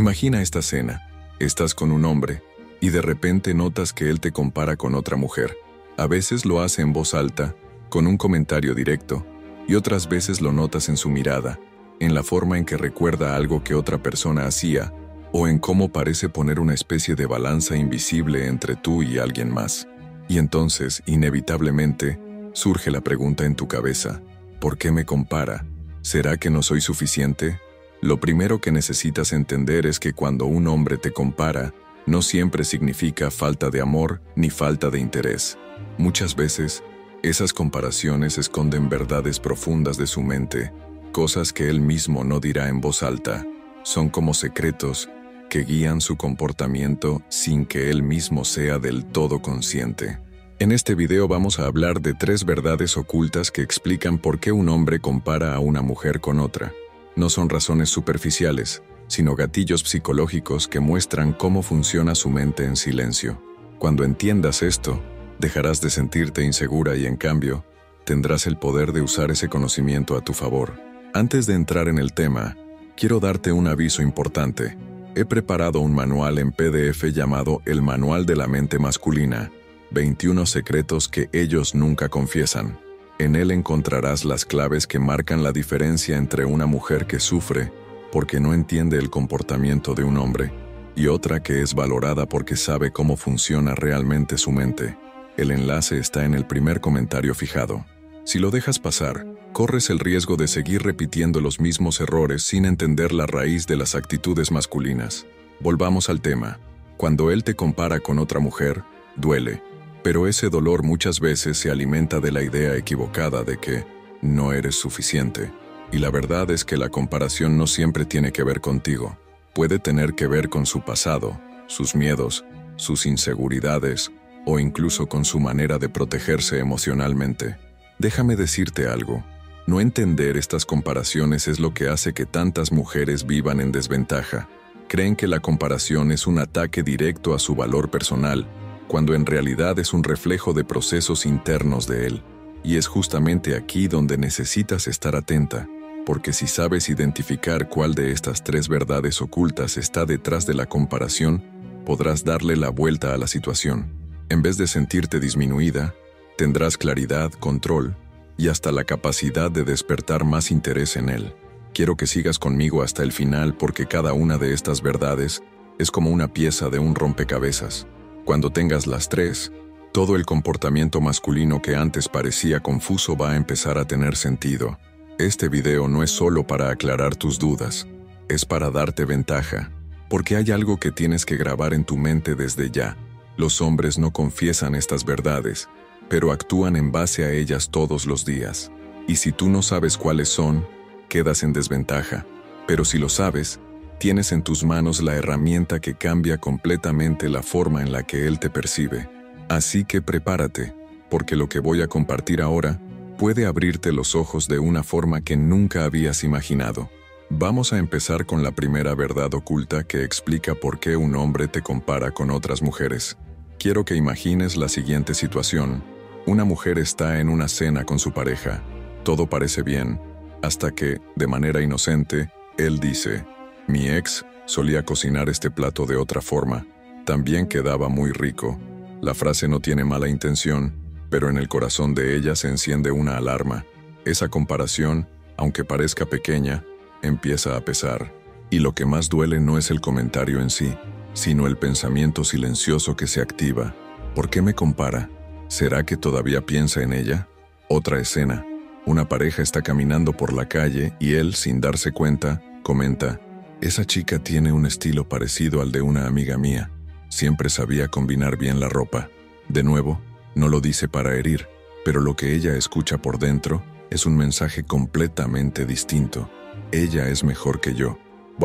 Imagina esta escena. Estás con un hombre y de repente notas que él te compara con otra mujer. A veces lo hace en voz alta, con un comentario directo, y otras veces lo notas en su mirada, en la forma en que recuerda algo que otra persona hacía, o en cómo parece poner una especie de balanza invisible entre tú y alguien más. Y entonces, inevitablemente, surge la pregunta en tu cabeza: ¿por qué me compara? ¿Será que no soy suficiente? Lo primero que necesitas entender es que cuando un hombre te compara, no siempre significa falta de amor ni falta de interés. Muchas veces, esas comparaciones esconden verdades profundas de su mente, cosas que él mismo no dirá en voz alta. Son como secretos que guían su comportamiento sin que él mismo sea del todo consciente. En este video vamos a hablar de 3 verdades ocultas que explican por qué un hombre compara a una mujer con otra. No son razones superficiales, sino gatillos psicológicos que muestran cómo funciona su mente en silencio. Cuando entiendas esto, dejarás de sentirte insegura y en cambio, tendrás el poder de usar ese conocimiento a tu favor. Antes de entrar en el tema, quiero darte un aviso importante. He preparado un manual en PDF llamado El Manual de la Mente Masculina, 21 secretos que ellos nunca confiesan. En él encontrarás las claves que marcan la diferencia entre una mujer que sufre porque no entiende el comportamiento de un hombre y otra que es valorada porque sabe cómo funciona realmente su mente. El enlace está en el primer comentario fijado. Si lo dejas pasar, corres el riesgo de seguir repitiendo los mismos errores sin entender la raíz de las actitudes masculinas. Volvamos al tema. Cuando él te compara con otra mujer, duele. Pero ese dolor muchas veces se alimenta de la idea equivocada de que no eres suficiente. Y la verdad es que la comparación no siempre tiene que ver contigo. Puede tener que ver con su pasado, sus miedos, sus inseguridades, o incluso con su manera de protegerse emocionalmente. Déjame decirte algo. No entender estas comparaciones es lo que hace que tantas mujeres vivan en desventaja. Creen que la comparación es un ataque directo a su valor personal, cuando en realidad es un reflejo de procesos internos de él. Y es justamente aquí donde necesitas estar atenta, porque si sabes identificar cuál de estas 3 verdades ocultas está detrás de la comparación, podrás darle la vuelta a la situación. En vez de sentirte disminuida, tendrás claridad, control y hasta la capacidad de despertar más interés en él. Quiero que sigas conmigo hasta el final porque cada una de estas verdades es como una pieza de un rompecabezas. Cuando tengas las 3, todo el comportamiento masculino que antes parecía confuso va a empezar a tener sentido. Este video no es solo para aclarar tus dudas, es para darte ventaja, porque hay algo que tienes que grabar en tu mente desde ya. Los hombres no confiesan estas verdades, pero actúan en base a ellas todos los días. Y si tú no sabes cuáles son, quedas en desventaja. Pero si lo sabes, tienes en tus manos la herramienta que cambia completamente la forma en la que él te percibe. Así que prepárate, porque lo que voy a compartir ahora puede abrirte los ojos de una forma que nunca habías imaginado. Vamos a empezar con la primera verdad oculta que explica por qué un hombre te compara con otras mujeres. Quiero que imagines la siguiente situación. Una mujer está en una cena con su pareja. Todo parece bien, hasta que, de manera inocente, él dice: «Mi ex solía cocinar este plato de otra forma. También quedaba muy rico». La frase no tiene mala intención, pero en el corazón de ella se enciende una alarma. Esa comparación, aunque parezca pequeña, empieza a pesar. Y lo que más duele no es el comentario en sí, sino el pensamiento silencioso que se activa. ¿Por qué me compara? ¿Será que todavía piensa en ella? Otra escena. Una pareja está caminando por la calle y él, sin darse cuenta, comenta: «Esa chica tiene un estilo parecido al de una amiga mía. Siempre sabía combinar bien la ropa». De nuevo, no lo dice para herir, pero lo que ella escucha por dentro es un mensaje completamente distinto. Ella es mejor que yo.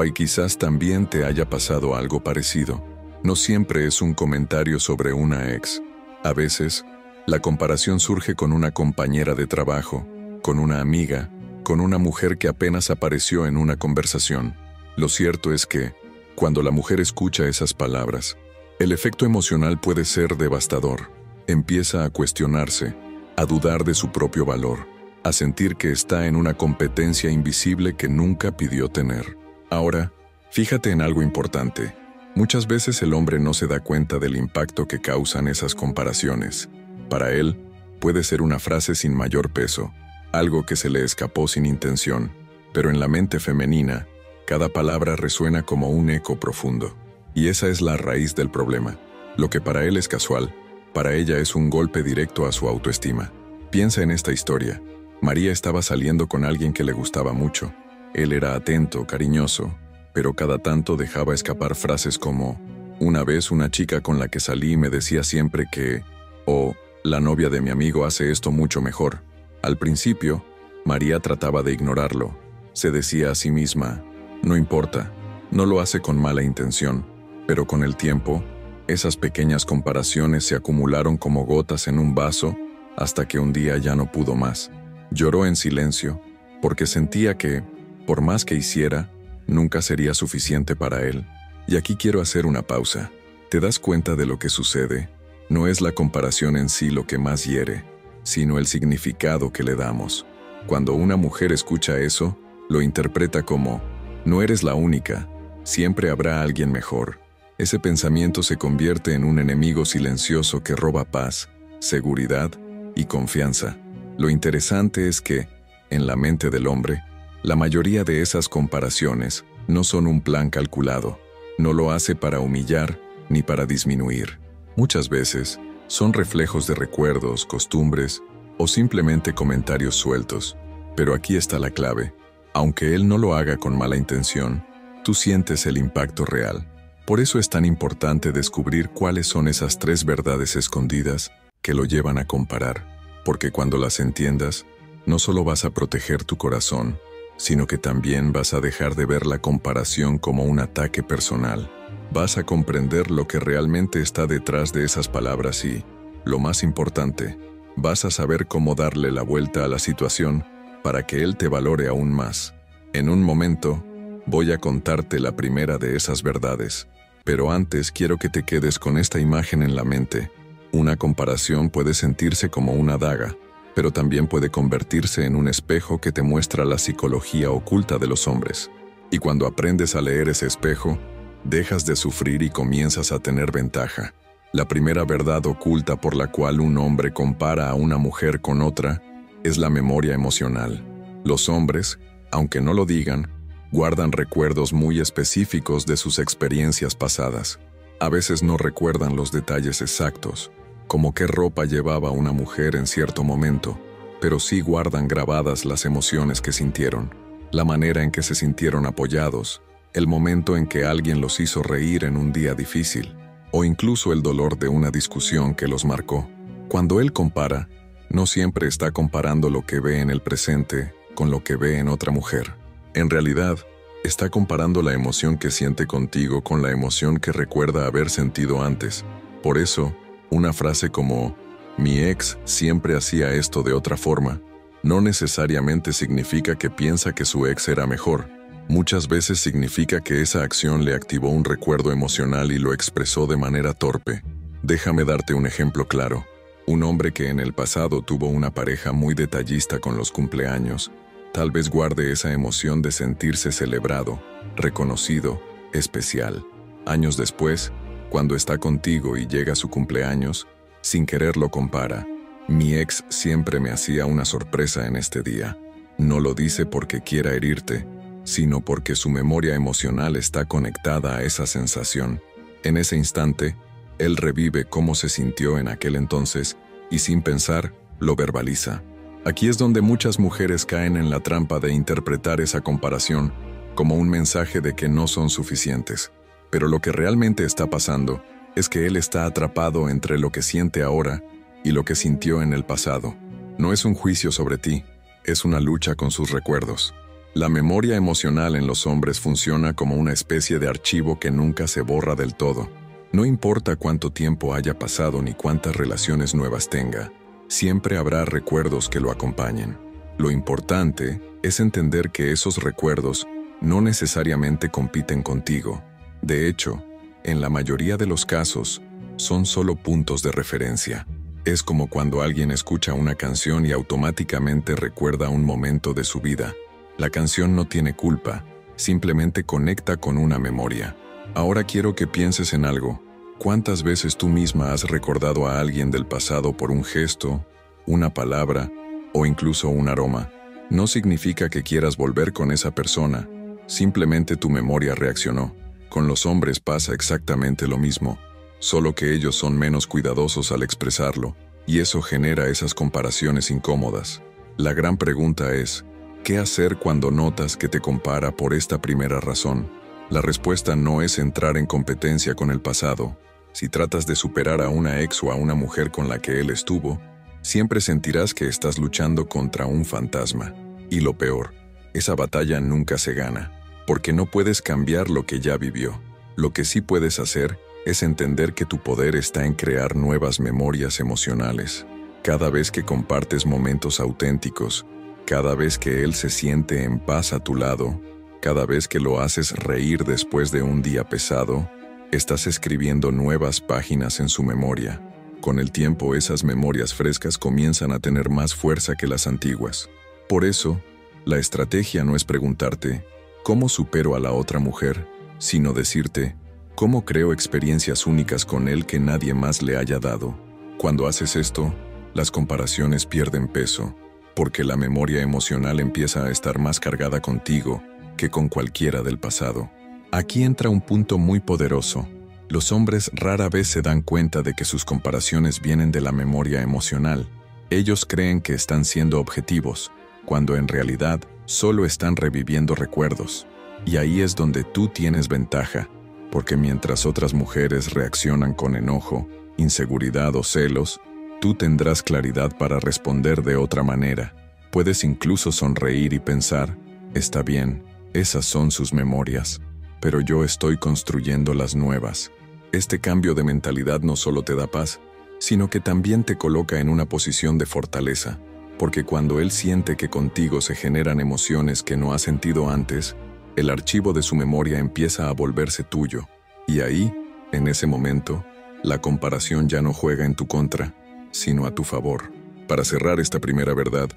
Y quizás también te haya pasado algo parecido. No siempre es un comentario sobre una ex. A veces, la comparación surge con una compañera de trabajo, con una amiga, con una mujer que apenas apareció en una conversación. Lo cierto es que, cuando la mujer escucha esas palabras, el efecto emocional puede ser devastador. Empieza a cuestionarse, a dudar de su propio valor, a sentir que está en una competencia invisible que nunca pidió tener. Ahora, Fíjate en algo importante. Muchas veces el hombre no se da cuenta del impacto que causan esas comparaciones. Para él, puede ser una frase sin mayor peso, algo que se le escapó sin intención, pero en la mente femenina, cada palabra resuena como un eco profundo. Y esa es la raíz del problema. Lo que para él es casual, para ella es un golpe directo a su autoestima. Piensa en esta historia. María estaba saliendo con alguien que le gustaba mucho. Él era atento, cariñoso, pero cada tanto dejaba escapar frases como: una vez una chica con la que salí me decía siempre que, o la novia de mi amigo hace esto mucho mejor. Al principio, María trataba de ignorarlo. Se decía a sí misma: no importa, no lo hace con mala intención. Pero con el tiempo, esas pequeñas comparaciones se acumularon como gotas en un vaso hasta que un día ya no pudo más. Lloró en silencio, porque sentía que, por más que hiciera, nunca sería suficiente para él. Y aquí quiero hacer una pausa. ¿Te das cuenta de lo que sucede? No es la comparación en sí lo que más hiere, sino el significado que le damos. Cuando una mujer escucha eso, lo interpreta como: no eres la única, siempre habrá alguien mejor. Ese pensamiento se convierte en un enemigo silencioso que roba paz, seguridad y confianza. Lo interesante es que, en la mente del hombre, la mayoría de esas comparaciones no son un plan calculado. No lo hace para humillar ni para disminuir. Muchas veces son reflejos de recuerdos, costumbres o simplemente comentarios sueltos. Pero aquí está la clave. Aunque él no lo haga con mala intención, tú sientes el impacto real. Por eso es tan importante descubrir cuáles son esas 3 verdades escondidas que lo llevan a comparar. Porque cuando las entiendas, no solo vas a proteger tu corazón, sino que también vas a dejar de ver la comparación como un ataque personal. Vas a comprender lo que realmente está detrás de esas palabras y, lo más importante, vas a saber cómo darle la vuelta a la situación para que él te valore aún más. En un momento, voy a contarte la primera de esas verdades, pero antes quiero que te quedes con esta imagen en la mente. Una comparación puede sentirse como una daga, pero también puede convertirse en un espejo que te muestra la psicología oculta de los hombres. Y cuando aprendes a leer ese espejo, dejas de sufrir y comienzas a tener ventaja. La primera verdad oculta por la cual un hombre compara a una mujer con otra es la memoria emocional. Los hombres, aunque no lo digan, guardan recuerdos muy específicos de sus experiencias pasadas. A veces no recuerdan los detalles exactos, como qué ropa llevaba una mujer en cierto momento, pero sí guardan grabadas las emociones que sintieron, la manera en que se sintieron apoyados, el momento en que alguien los hizo reír en un día difícil, o incluso el dolor de una discusión que los marcó. Cuando él compara, no siempre está comparando lo que ve en el presente con lo que ve en otra mujer. En realidad, está comparando la emoción que siente contigo con la emoción que recuerda haber sentido antes. Por eso, una frase como «mi ex siempre hacía esto de otra forma» no necesariamente significa que piensa que su ex era mejor. Muchas veces significa que esa acción le activó un recuerdo emocional y lo expresó de manera torpe. Déjame darte un ejemplo claro. Un hombre que en el pasado tuvo una pareja muy detallista con los cumpleaños, tal vez guarde esa emoción de sentirse celebrado, reconocido, especial. Años después, cuando está contigo y llega su cumpleaños, sin querer lo compara. Mi ex siempre me hacía una sorpresa en este día. No lo dice porque quiera herirte, sino porque su memoria emocional está conectada a esa sensación. En ese instante, él revive cómo se sintió en aquel entonces y sin pensar, lo verbaliza. Aquí es donde muchas mujeres caen en la trampa de interpretar esa comparación como un mensaje de que no son suficientes. Pero lo que realmente está pasando es que él está atrapado entre lo que siente ahora y lo que sintió en el pasado. No es un juicio sobre ti, es una lucha con sus recuerdos. La memoria emocional en los hombres funciona como una especie de archivo que nunca se borra del todo. No importa cuánto tiempo haya pasado ni cuántas relaciones nuevas tenga, siempre habrá recuerdos que lo acompañen. Lo importante es entender que esos recuerdos no necesariamente compiten contigo. De hecho, en la mayoría de los casos, son solo puntos de referencia. Es como cuando alguien escucha una canción y automáticamente recuerda un momento de su vida. La canción no tiene culpa, Simplemente conecta con una memoria. Ahora quiero que pienses en algo. ¿Cuántas veces tú misma has recordado a alguien del pasado por un gesto, una palabra o incluso un aroma? No significa que quieras volver con esa persona, simplemente tu memoria reaccionó. Con los hombres pasa exactamente lo mismo, solo que ellos son menos cuidadosos al expresarlo, y eso genera esas comparaciones incómodas. La gran pregunta es, ¿qué hacer cuando notas que te compara por esta primera razón? La respuesta no es entrar en competencia con el pasado. Si tratas de superar a una ex o a una mujer con la que él estuvo, siempre sentirás que estás luchando contra un fantasma. Y lo peor, esa batalla nunca se gana, porque no puedes cambiar lo que ya vivió. Lo que sí puedes hacer es entender que tu poder está en crear nuevas memorias emocionales. Cada vez que compartes momentos auténticos, cada vez que él se siente en paz a tu lado, cada vez que lo haces reír después de un día pesado, estás escribiendo nuevas páginas en su memoria. Con el tiempo, esas memorias frescas comienzan a tener más fuerza que las antiguas. Por eso, la estrategia no es preguntarte, ¿cómo supero a la otra mujer?, sino decirte, ¿cómo creo experiencias únicas con él que nadie más le haya dado? Cuando haces esto, las comparaciones pierden peso, porque la memoria emocional empieza a estar más cargada contigo que con cualquiera del pasado. Aquí entra un punto muy poderoso. Los hombres rara vez se dan cuenta de que sus comparaciones vienen de la memoria emocional. Ellos creen que están siendo objetivos, cuando en realidad solo están reviviendo recuerdos. Y ahí es donde tú tienes ventaja, porque mientras otras mujeres reaccionan con enojo, inseguridad o celos, tú tendrás claridad para responder de otra manera. Puedes incluso sonreír y pensar, está bien, esas son sus memorias, pero yo estoy construyendo las nuevas. Este cambio de mentalidad no solo te da paz, sino que también te coloca en una posición de fortaleza, porque cuando él siente que contigo se generan emociones que no ha sentido antes, el archivo de su memoria empieza a volverse tuyo, y ahí, en ese momento, la comparación ya no juega en tu contra, sino a tu favor. Para cerrar esta primera verdad,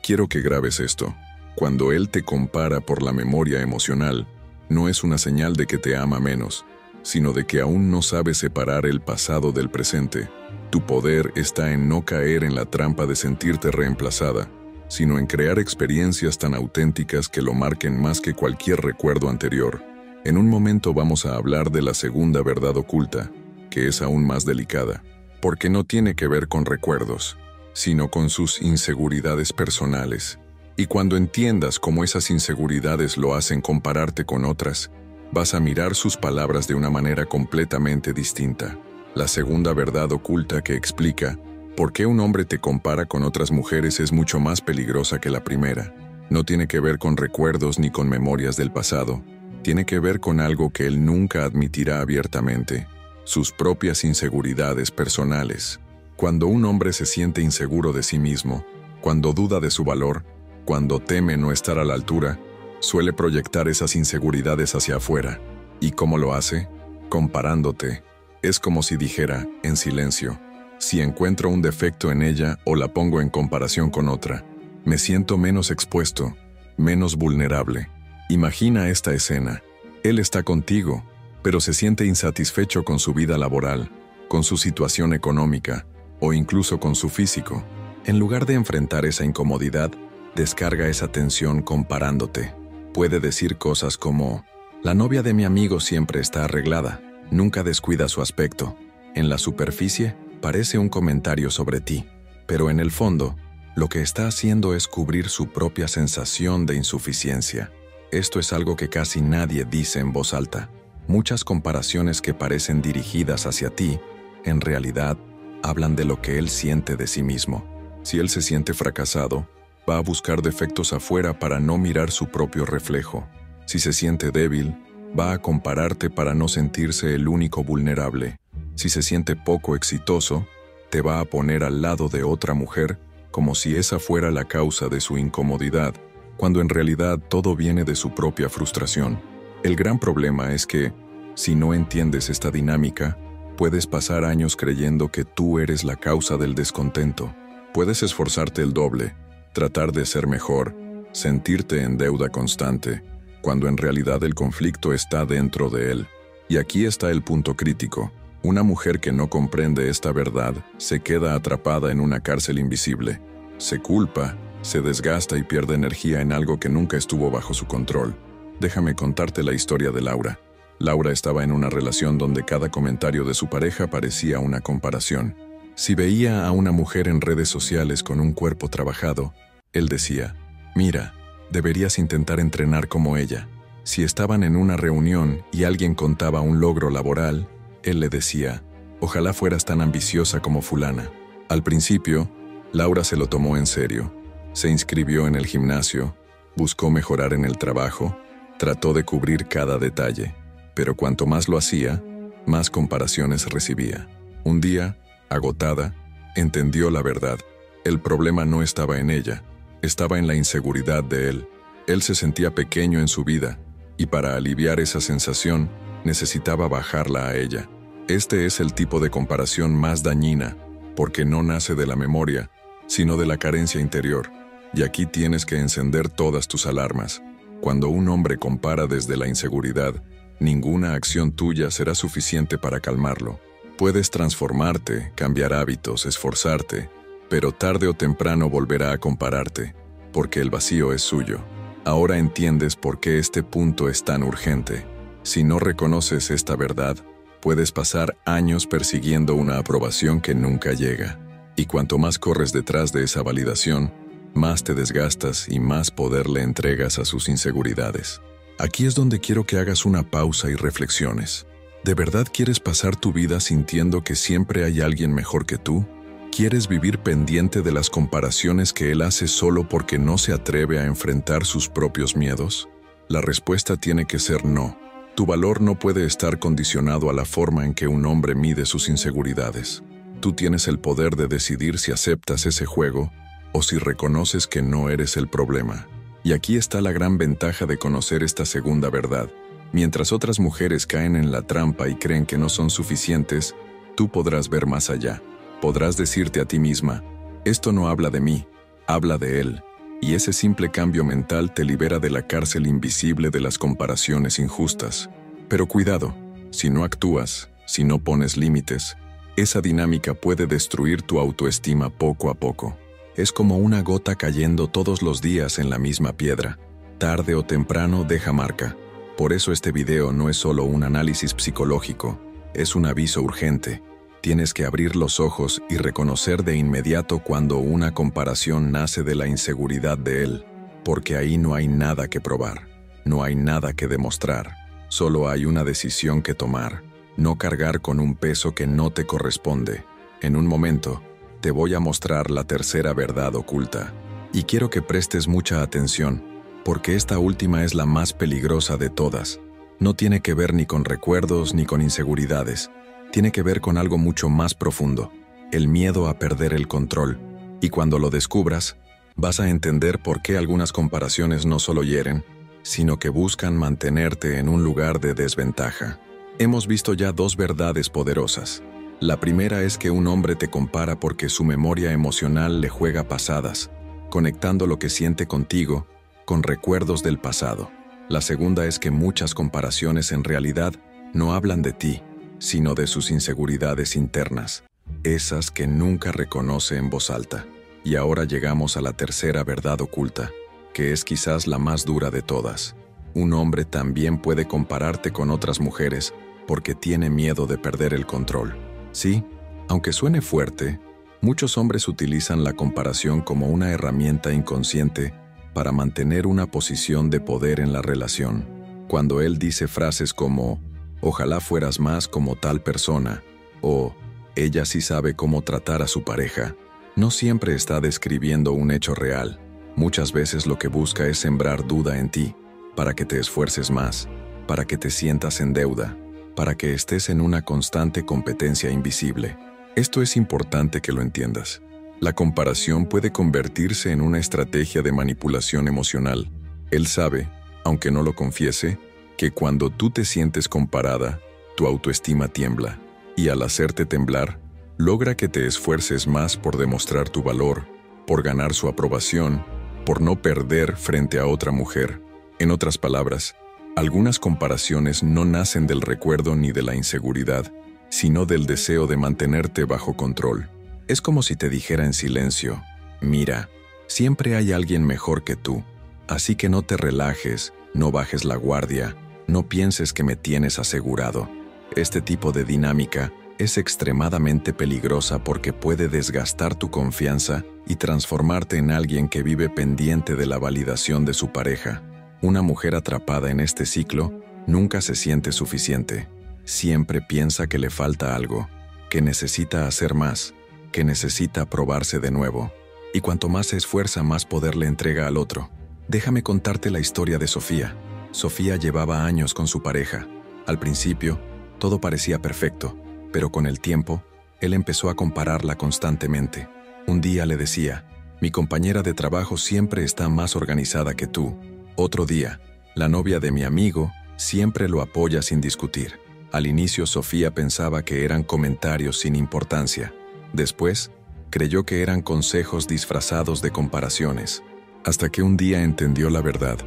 quiero que grabes esto. Cuando él te compara por la memoria emocional, no es una señal de que te ama menos, sino de que aún no sabe separar el pasado del presente. Tu poder está en no caer en la trampa de sentirte reemplazada, sino en crear experiencias tan auténticas que lo marquen más que cualquier recuerdo anterior. En un momento vamos a hablar de la segunda verdad oculta, que es aún más delicada, porque no tiene que ver con recuerdos, sino con sus inseguridades personales. Y cuando entiendas cómo esas inseguridades lo hacen compararte con otras, vas a mirar sus palabras de una manera completamente distinta. La segunda verdad oculta que explica por qué un hombre te compara con otras mujeres es mucho más peligrosa que la primera. No tiene que ver con recuerdos ni con memorias del pasado. Tiene que ver con algo que él nunca admitirá abiertamente: sus propias inseguridades personales. Cuando un hombre se siente inseguro de sí mismo, cuando duda de su valor, cuando teme no estar a la altura, suele proyectar esas inseguridades hacia afuera. ¿Y cómo lo hace? Comparándote. Es como si dijera, en silencio, si encuentro un defecto en ella o la pongo en comparación con otra, me siento menos expuesto, menos vulnerable. Imagina esta escena. Él está contigo, pero se siente insatisfecho con su vida laboral, con su situación económica o incluso con su físico. En lugar de enfrentar esa incomodidad, descarga esa tensión comparándote. Puede decir cosas como, la novia de mi amigo siempre está arreglada, nunca descuida su aspecto. En la superficie, parece un comentario sobre ti, pero en el fondo, lo que está haciendo es cubrir su propia sensación de insuficiencia. Esto es algo que casi nadie dice en voz alta. Muchas comparaciones que parecen dirigidas hacia ti, en realidad, hablan de lo que él siente de sí mismo. Si él se siente fracasado, va a buscar defectos afuera para no mirar su propio reflejo. Si se siente débil, va a compararte para no sentirse el único vulnerable. Si se siente poco exitoso, te va a poner al lado de otra mujer como si esa fuera la causa de su incomodidad, cuando en realidad todo viene de su propia frustración. El gran problema es que, si no entiendes esta dinámica, puedes pasar años creyendo que tú eres la causa del descontento. Puedes esforzarte el doble, tratar de ser mejor, sentirte en deuda constante, cuando en realidad el conflicto está dentro de él. Y aquí está el punto crítico. Una mujer que no comprende esta verdad se queda atrapada en una cárcel invisible. Se culpa, se desgasta y pierde energía en algo que nunca estuvo bajo su control. Déjame contarte la historia de Laura. Laura estaba en una relación donde cada comentario de su pareja parecía una comparación. Si veía a una mujer en redes sociales con un cuerpo trabajado, él decía, «Mira, deberías intentar entrenar como ella». Si estaban en una reunión y alguien contaba un logro laboral, él le decía, «Ojalá fueras tan ambiciosa como fulana». Al principio, Laura se lo tomó en serio. Se inscribió en el gimnasio, buscó mejorar en el trabajo, trató de cubrir cada detalle. Pero cuanto más lo hacía, más comparaciones recibía. Un día, agotada, entendió la verdad. El problema no estaba en ella, estaba en la inseguridad de él. Él se sentía pequeño en su vida, y para aliviar esa sensación, necesitaba bajarla a ella. Este es el tipo de comparación más dañina, porque no nace de la memoria, sino de la carencia interior. Y aquí tienes que encender todas tus alarmas. Cuando un hombre compara desde la inseguridad, ninguna acción tuya será suficiente para calmarlo. Puedes transformarte, cambiar hábitos, esforzarte, pero tarde o temprano volverá a compararte, porque el vacío es suyo. Ahora entiendes por qué este punto es tan urgente. Si no reconoces esta verdad, puedes pasar años persiguiendo una aprobación que nunca llega. Y cuanto más corres detrás de esa validación, más te desgastas y más poder le entregas a sus inseguridades. Aquí es donde quiero que hagas una pausa y reflexiones. ¿De verdad quieres pasar tu vida sintiendo que siempre hay alguien mejor que tú? ¿Quieres vivir pendiente de las comparaciones que él hace solo porque no se atreve a enfrentar sus propios miedos? La respuesta tiene que ser no. Tu valor no puede estar condicionado a la forma en que un hombre mide sus inseguridades. Tú tienes el poder de decidir si aceptas ese juego o si reconoces que no eres el problema. Y aquí está la gran ventaja de conocer esta segunda verdad. Mientras otras mujeres caen en la trampa y creen que no son suficientes, tú podrás ver más allá. Podrás decirte a ti misma, esto no habla de mí, habla de él. Y ese simple cambio mental te libera de la cárcel invisible de las comparaciones injustas. Pero cuidado, si no actúas, si no pones límites, esa dinámica puede destruir tu autoestima poco a poco. Es como una gota cayendo todos los días en la misma piedra. Tarde o temprano deja marca. Por eso este video no es solo un análisis psicológico, es un aviso urgente. Tienes que abrir los ojos y reconocer de inmediato cuando una comparación nace de la inseguridad de él, porque ahí no hay nada que probar, no hay nada que demostrar, solo hay una decisión que tomar, no cargar con un peso que no te corresponde. En un momento, te voy a mostrar la tercera verdad oculta, y quiero que prestes mucha atención, porque esta última es la más peligrosa de todas. No tiene que ver ni con recuerdos ni con inseguridades, tiene que ver con algo mucho más profundo, el miedo a perder el control. Y cuando lo descubras, vas a entender por qué algunas comparaciones no solo hieren, sino que buscan mantenerte en un lugar de desventaja. Hemos visto ya dos verdades poderosas. La primera es que un hombre te compara porque su memoria emocional le juega pasadas, conectando lo que siente contigo con recuerdos del pasado. La segunda es que muchas comparaciones en realidad no hablan de ti, sino de sus inseguridades internas, esas que nunca reconoce en voz alta. Y ahora llegamos a la tercera verdad oculta, que es quizás la más dura de todas. Un hombre también puede compararte con otras mujeres porque tiene miedo de perder el control. Sí, aunque suene fuerte, muchos hombres utilizan la comparación como una herramienta inconsciente para mantener una posición de poder en la relación. Cuando él dice frases como, ojalá fueras más como tal persona, o ella sí sabe cómo tratar a su pareja, no siempre está describiendo un hecho real. Muchas veces lo que busca es sembrar duda en ti, para que te esfuerces más, para que te sientas en deuda, para que estés en una constante competencia invisible. Esto es importante que lo entiendas. La comparación puede convertirse en una estrategia de manipulación emocional. Él sabe, aunque no lo confiese, que cuando tú te sientes comparada, tu autoestima tiembla, y al hacerte temblar, logra que te esfuerces más por demostrar tu valor, por ganar su aprobación, por no perder frente a otra mujer. En otras palabras, Algunas comparaciones no nacen del recuerdo ni de la inseguridad, sino del deseo de mantenerte bajo control. Es como si te dijera en silencio: mira, siempre hay alguien mejor que tú, así que no te relajes, no bajes la guardia, no pienses que me tienes asegurado. Este tipo de dinámica es extremadamente peligrosa porque puede desgastar tu confianza y transformarte en alguien que vive pendiente de la validación de su pareja. Una mujer atrapada en este ciclo nunca se siente suficiente. Siempre piensa que le falta algo, que necesita hacer más, que necesita probarse de nuevo. Y cuanto más se esfuerza, más poder le entrega al otro. Déjame contarte la historia de Sofía. Sofía llevaba años con su pareja. Al principio, todo parecía perfecto, pero con el tiempo, él empezó a compararla constantemente. Un día le decía: mi compañera de trabajo siempre está más organizada que tú. Otro día, la novia de mi amigo siempre lo apoya sin discutir. Al inicio, Sofía pensaba que eran comentarios sin importancia. Después, creyó que eran consejos disfrazados de comparaciones. Hasta que un día entendió la verdad.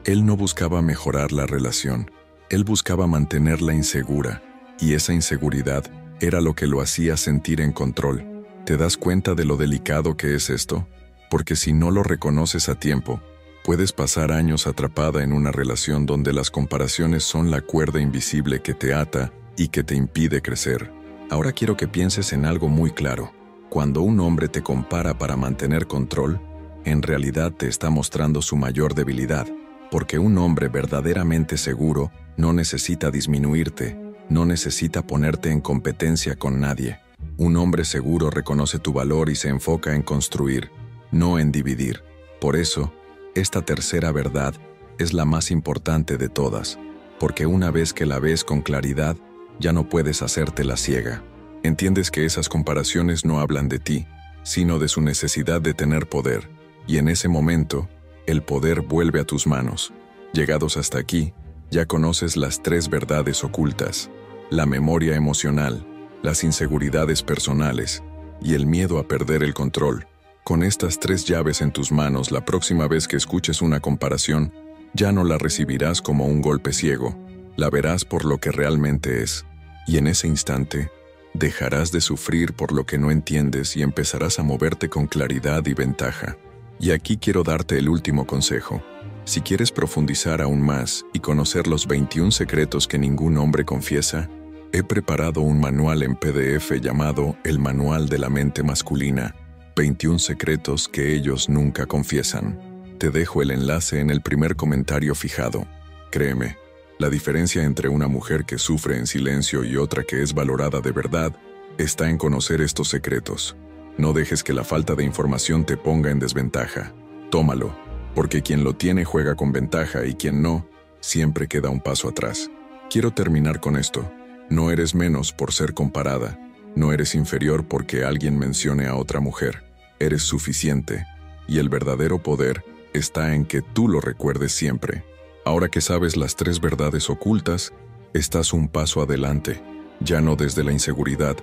Él no buscaba mejorar la relación. Él buscaba mantenerla insegura. Y esa inseguridad era lo que lo hacía sentir en control. ¿Te das cuenta de lo delicado que es esto? Porque si no lo reconoces a tiempo, puedes pasar años atrapada en una relación donde las comparaciones son la cuerda invisible que te ata y que te impide crecer. Ahora quiero que pienses en algo muy claro. Cuando un hombre te compara para mantener control, en realidad te está mostrando su mayor debilidad, porque un hombre verdaderamente seguro no necesita disminuirte, no necesita ponerte en competencia con nadie. Un hombre seguro reconoce tu valor y se enfoca en construir, no en dividir. Por eso, esta tercera verdad es la más importante de todas, porque una vez que la ves con claridad, ya no puedes hacértela ciega. Entiendes que esas comparaciones no hablan de ti, sino de su necesidad de tener poder, y en ese momento, el poder vuelve a tus manos. Llegados hasta aquí, ya conoces las 3 verdades ocultas: la memoria emocional, las inseguridades personales y el miedo a perder el control. Con estas 3 llaves en tus manos, la próxima vez que escuches una comparación, ya no la recibirás como un golpe ciego, la verás por lo que realmente es. Y en ese instante, dejarás de sufrir por lo que no entiendes y empezarás a moverte con claridad y ventaja. Y aquí quiero darte el último consejo. Si quieres profundizar aún más y conocer los 21 secretos que ningún hombre confiesa, he preparado un manual en PDF llamado El Manual de la Mente Masculina, 21 secretos que ellos nunca confiesan. Te dejo el enlace en el primer comentario fijado. Créeme, la diferencia entre una mujer que sufre en silencio y otra que es valorada de verdad está en conocer estos secretos. No dejes que la falta de información te ponga en desventaja. Tómalo, porque quien lo tiene juega con ventaja y quien no, siempre queda un paso atrás. Quiero terminar con esto. No eres menos por ser comparada. No eres inferior porque alguien mencione a otra mujer. Eres suficiente, y el verdadero poder está en que tú lo recuerdes siempre. Ahora que sabes las 3 verdades ocultas, estás un paso adelante, ya no desde la inseguridad,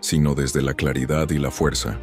sino desde la claridad y la fuerza.